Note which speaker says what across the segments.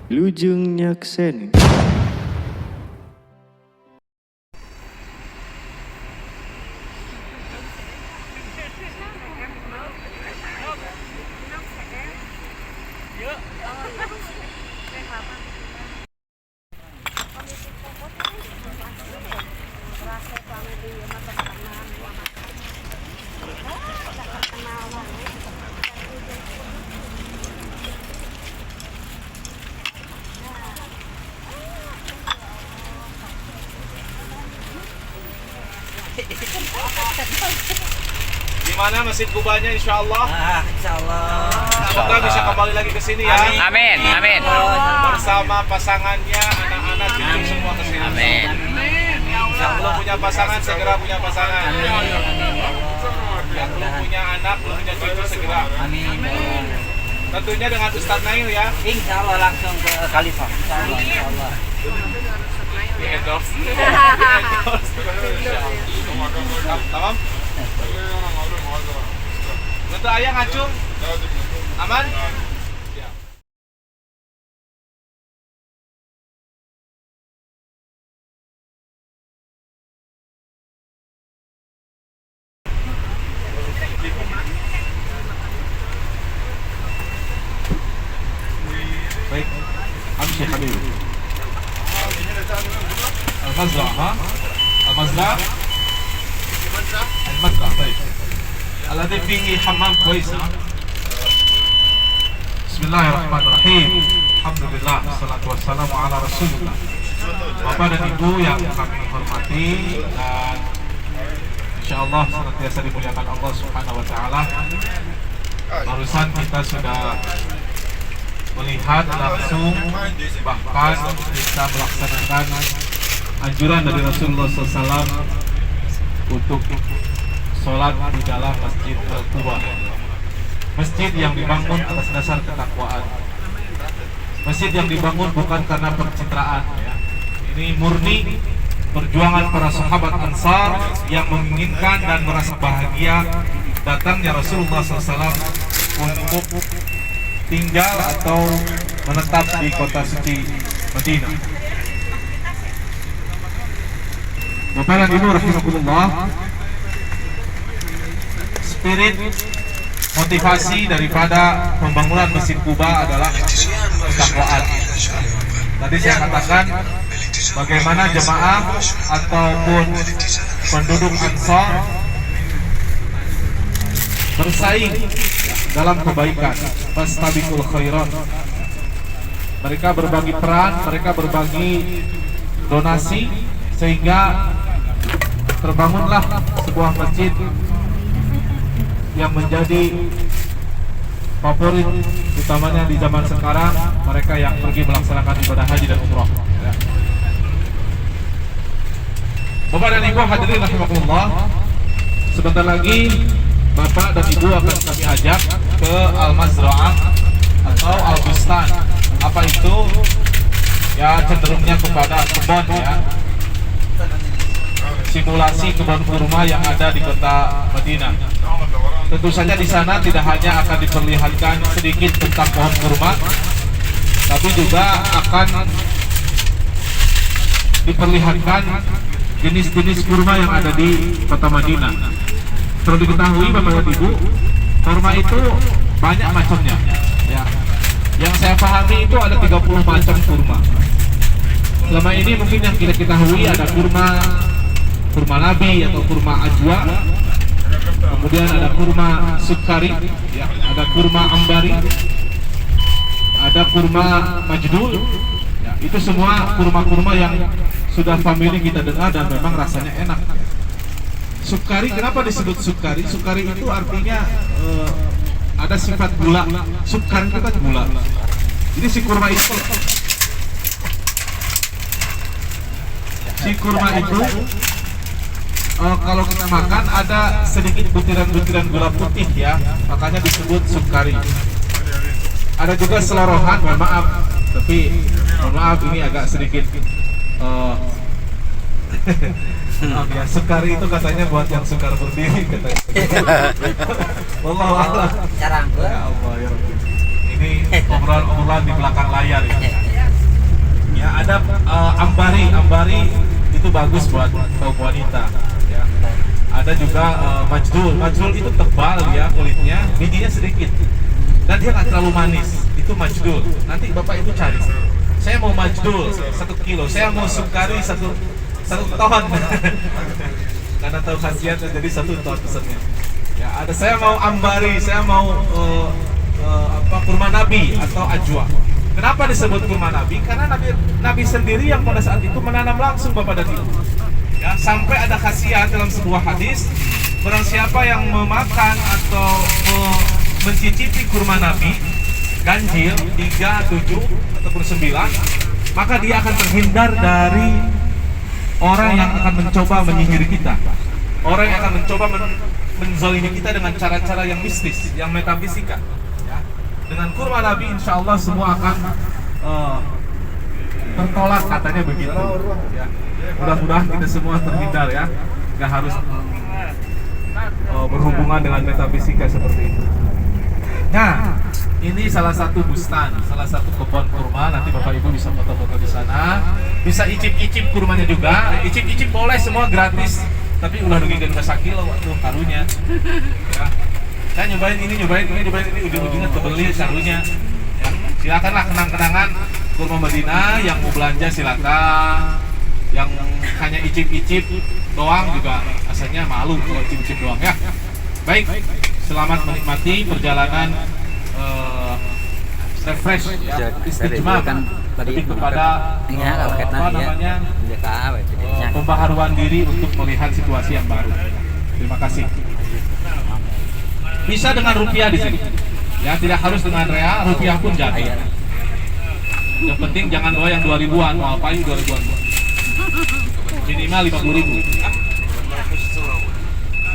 Speaker 1: Lujeng Nyakseni.
Speaker 2: Gimana Masjid Kubanya insyaallah?
Speaker 3: Insyaallah.
Speaker 2: Semoga bisa kembali lagi ke sini ya.
Speaker 4: Amin, amin.
Speaker 2: Bersama pasangannya, anak-anak cucu semua ke sini.
Speaker 4: Amin.
Speaker 2: Yang belum punya pasangan segera punya pasangan. Yang belum punya anak, belum punya cucu segera.
Speaker 3: Amin.
Speaker 2: Tentunya dengan Ustadz Nail ya.
Speaker 3: Insyaallah langsung ke Khalifah. Insyaallah.
Speaker 2: Di endorse. Tamam? Untuk ayah ngacung? Aman? Ya. Baik, amshi habibi. Al-Mazra', ha? Al-Mazra'? Al-Mazra', baik. الذي فيه حمام كويس. بسم الله الرحمن الرحيم. Alhamdulillah, wassalatu wassalamu ala rasulullah. Bapak dan Ibu yang kami hormati dan insyaallah senantiasa dimuliakan Allah Subhanahu wa taala. Barusan kita sudah melihat langsung, bahkan kita melaksanakan anjuran dari Rasulullah SAW untuk sholat di dalam Masjid Al-Quba, masjid yang dibangun atas dasar ketakwaan, masjid yang dibangun bukan karena pencitraan ya. Ini murni perjuangan para sahabat Ansar yang menginginkan dan merasa bahagia datangnya Rasulullah SAW untuk tinggal atau menetap di kota suci Madinah. Bapak dan Ibu rahimakumullah, spirit motivasi daripada pembangunan Masjid Quba adalah ketakwaan. Tadi saya katakan bagaimana jemaah ataupun penduduk Ansar bersaing dalam kebaikan, fastabiqul khairat. Mereka berbagi peran, mereka berbagi donasi sehingga terbangunlah sebuah masjid yang menjadi favorit utamanya di zaman sekarang mereka yang pergi melaksanakan ibadah haji dan umrah ya. Bapak dan Ibu hadirin rahimakumullah, sebentar lagi Bapak dan Ibu akan kami ajak ke Al-Mazra'ah atau Al-Bustan. Apa itu? Ya cenderungnya kepada kebun ya, simulasi kebun kurma yang ada di kota Madinah. Tentu saja di sana tidak hanya akan diperlihatkan sedikit tentang pohon kurma, tapi juga akan diperlihatkan jenis-jenis kurma yang ada di kota Madinah. Perlu diketahui Bapak dan Ibu, kurma itu banyak macamnya. Ya. Yang saya pahami itu ada 30 macam kurma. Selama ini mungkin yang kita ketahui ada kurma nabi atau kurma ajwa. Kemudian ada kurma sukari, ya, ada kurma ambari, ada kurma majdul, ya, itu semua kurma-kurma yang sudah famili kita dengar dan memang rasanya enak. Sukari, kenapa disebut sukari? Sukari itu artinya ada sifat gula. Sukari itu kan gula. Jadi si kurma itu kalau kita makan ada sedikit butiran-butiran gula putih ya, makanya disebut sukari. Ada juga selorohan, mohon maaf, tapi mohon maaf ini agak sedikit maaf ya, sukari itu katanya buat yang sukar berdiri katanya. Wallahu a'lam.
Speaker 3: Jarang.
Speaker 2: Ya Allah ya Rabbi. Ini obrolan-obrolan di belakang layar ya. Ya, ada ambari itu bagus buat kaum wanita. Ya. Ada juga majdul itu tebal ya kulitnya, bijinya sedikit dan dia nggak terlalu manis. Itu majdul. Nanti bapak itu cari. Saya mau majdul 1 kilo, saya mau sukari 1 ton. Karena tahu khasiatnya jadi 1 ton pesannya. Ya, ada saya mau ambari, saya mau kurma nabi atau ajwa. Kenapa disebut kurma nabi? Karena nabi sendiri yang pada saat itu menanam langsung bapak dan ibu. Ya, sampai ada khasiat dalam sebuah hadis, barang siapa yang memakan atau mencicipi kurma nabi ganjil 3, 7 ataupun 9, maka dia akan terhindar dari orang yang akan mencoba menyihir kita, orang yang akan mencoba menzalimi kita dengan cara-cara yang mistis, yang metafisika. Ya. Dengan kurma nabi insya Allah semua akan tertolak, katanya begitu. Ya. Mudah-mudahan kita semua terhindar ya, nggak harus berhubungan dengan metafisika seperti itu. Nah, ini salah satu bustan, salah satu kebun kurma. Nanti bapak ibu bisa foto-foto di sana, bisa icip-icip kurmanya juga. Icip-icip boleh, semua gratis. Tapi ulah rugikan ke sakilo waktu karunya. Ya. Saya nyobain ini, ujung-ujungnya kebeli karunya. Ya. Silakanlah kenang-kenangan kurma Madinah. Yang mau belanja silakan. Yang hanya icip-icip doang juga asalnya malu kalau icip-icip doang ya. Baik, selamat menikmati perjalanan refresh ya, istijmah lebih kepada pembaharuan diri untuk melihat situasi yang baru. Terima kasih. Bisa dengan rupiah di sini. Ya, tidak harus dengan real, rupiah pun jadi. Yang penting jangan bawa yang 2000-an, mau apain 2000-an. Minimal 50.000.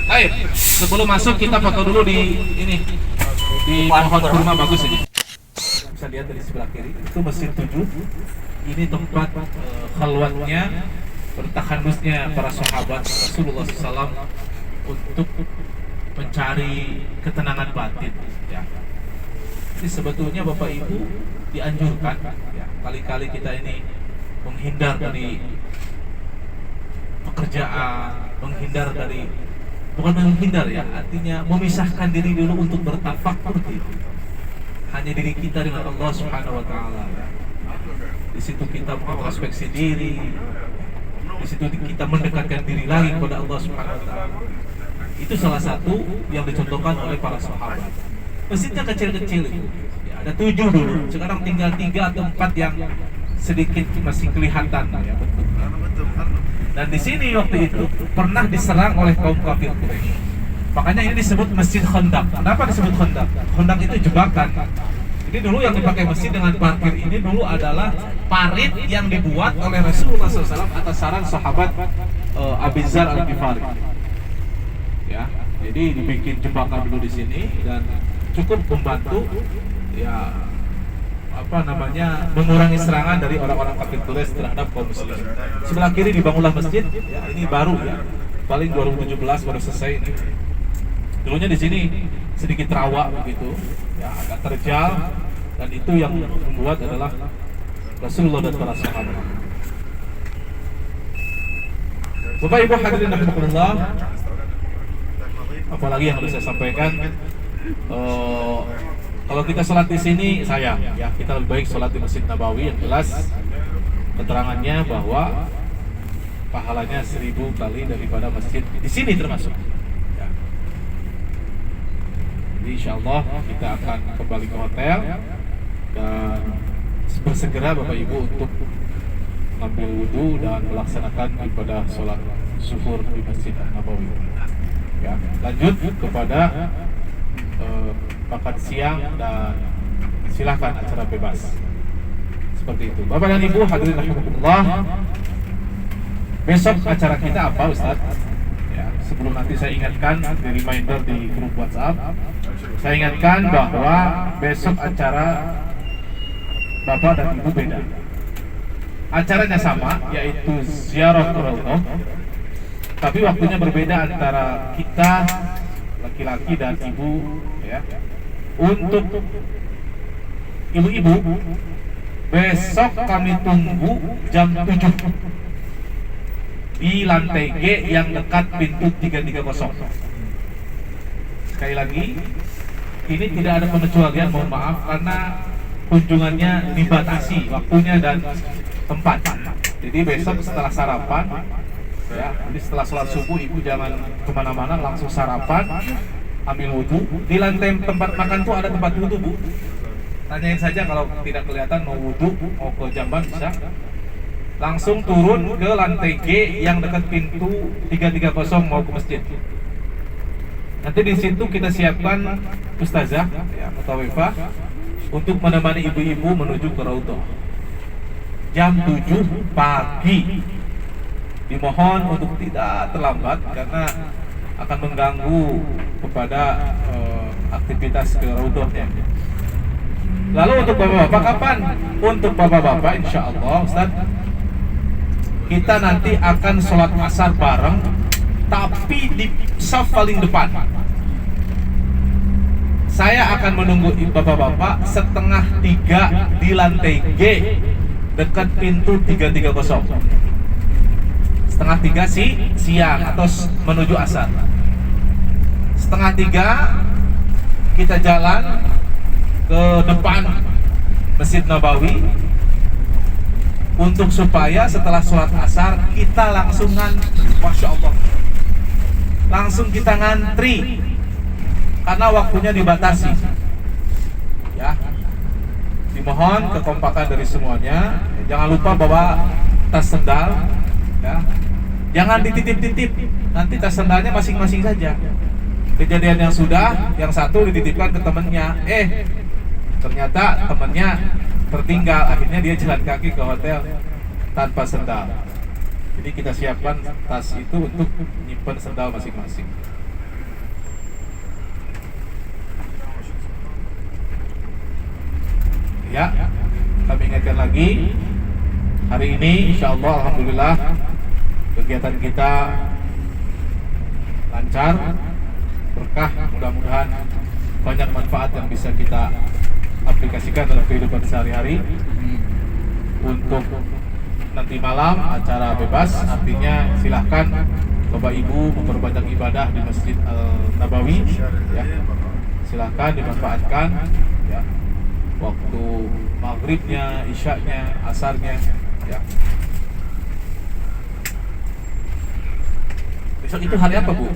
Speaker 2: Baik, sebelum masuk kita foto dulu di ini. Di pohon kurma bagus ini. Bisa lihat dari sebelah kiri, itu Masjid 7. Ini tempat khalwatnya, bertahanusnya para sahabat Rasulullah SAW untuk mencari ketenangan batin. Ya. Jadi sebetulnya Bapak Ibu dianjurkan, ya, kali-kali kita ini menghindar dari pekerjaan, menghindar dari, bukan menghindar ya, artinya memisahkan diri dulu untuk bertafakur diri. Hanya diri kita dengan Allah Subhanahu wa taala. Di situ kita mengintrospeksi diri. Di situ kita mendekatkan diri lagi kepada Allah Subhanahu wa taala. Itu salah satu yang dicontohkan oleh para sahabat. Masjidnya kecil-kecil itu. Ya, ada 7 dulu. Sekarang tinggal 3 atau 4 yang sedikit masih kelihatan ya, betul. Dan di sini waktu itu pernah diserang oleh kaum kafir Quraisy. Makanya ini disebut Masjid Khandaq. Kenapa disebut Khandaq? Khandaq itu jebakan. Jadi dulu yang dipakai masjid dengan parkir ini dulu adalah parit yang dibuat oleh Rasulullah SAW atas saran sahabat Abi Dzar Al-Ghifari. Ya, jadi dibikin jebakan dulu di sini dan cukup membantu ya mengurangi serangan dari orang-orang kafir Quraisy terhadap kaum muslimin. Sebelah kiri dibangunlah masjid, ya, ini baru ya, paling 2017 baru selesai ini. Dulunya di sini sedikit rawa begitu, ya, agak terjal, dan itu yang membuat adalah Rasulullah dan para sahabat. Bapak Ibu hadirin rahimakumullah, apalagi yang harus saya sampaikan, kalau kita sholat di sini, ya kita lebih baik sholat di Masjid Nabawi. Yang jelas keterangannya bahwa pahalanya 1000 kali daripada masjid di sini termasuk. Ya. Jadi insya Allah kita akan kembali ke hotel dan bersegera Bapak Ibu untuk mengambil wudhu dan melaksanakan ibadah sholat zuhur di Masjid Nabawi. Ya, lanjut kepada makan siang dan silahkan acara bebas seperti itu. Bapak dan Ibu hadirin rahimakumullah, besok acara kita apa Ustaz? Ya, sebelum nanti saya ingatkan di reminder di grup WhatsApp, saya ingatkan bahwa besok acara Bapak dan Ibu beda. Acaranya sama, yaitu ziarah Raudhah, tapi waktunya berbeda antara kita laki-laki dan ibu ya. Untuk ibu-ibu Besok kami tunggu jam 7 di lantai G yang dekat pintu 330. Sekali lagi, ini tidak ada pengecualian, mohon maaf, karena kunjungannya dibatasi waktunya dan tempat. Jadi besok setelah sarapan, ya, jadi setelah sholat subuh ibu jangan kemana-mana, langsung sarapan, ambil wudhu. Di lantai tempat makan tuh ada tempat wudhu, Bu. Tanyain saja kalau tidak kelihatan mau wudhu, mau ke jamban bisa. Langsung turun ke lantai G yang dekat pintu 330 mau ke masjid. Nanti di situ kita siapkan ustazah, ya, mutawifah untuk menemani ibu-ibu menuju ke Raudhah. Jam 7 pagi. Dimohon untuk tidak terlambat karena akan mengganggu kepada aktivitas ke Raudhahnya. Lalu untuk bapak-bapak kapan? Untuk bapak-bapak insya Allah Ustaz, kita nanti akan sholat asar bareng, tapi di saf paling depan. Saya akan menunggu bapak-bapak setengah 3 di lantai G dekat pintu 330. Setengah 3 siang atau menuju asar. Setengah 3 kita jalan ke depan Masjid Nabawi untuk supaya setelah sholat asar kita langsung Masya Allah, langsung kita ngantri karena waktunya dibatasi, ya. Dimohon kekompakan dari semuanya. Jangan lupa bawa tas sendal, ya. Jangan dititip-titip, nanti tas sendalnya masing-masing saja. Kejadian yang sudah, yang satu dititipkan ke temennya, ternyata temennya tertinggal, akhirnya dia jalan kaki ke hotel tanpa sendal. Jadi kita siapkan tas itu untuk menyimpan sendal masing-masing. Ya, kami ingatkan lagi, hari ini insya Allah alhamdulillah kegiatan kita lancar, berkah, mudah-mudahan banyak manfaat yang bisa kita aplikasikan dalam kehidupan sehari-hari. Untuk nanti malam acara bebas, artinya silahkan Bapak Ibu memperbanyak ibadah di Masjid Nabawi, ya. Silahkan dimanfaatkan, ya. Waktu maghribnya, isyaknya, asarnya, ya. Besok itu hari apa, Bu?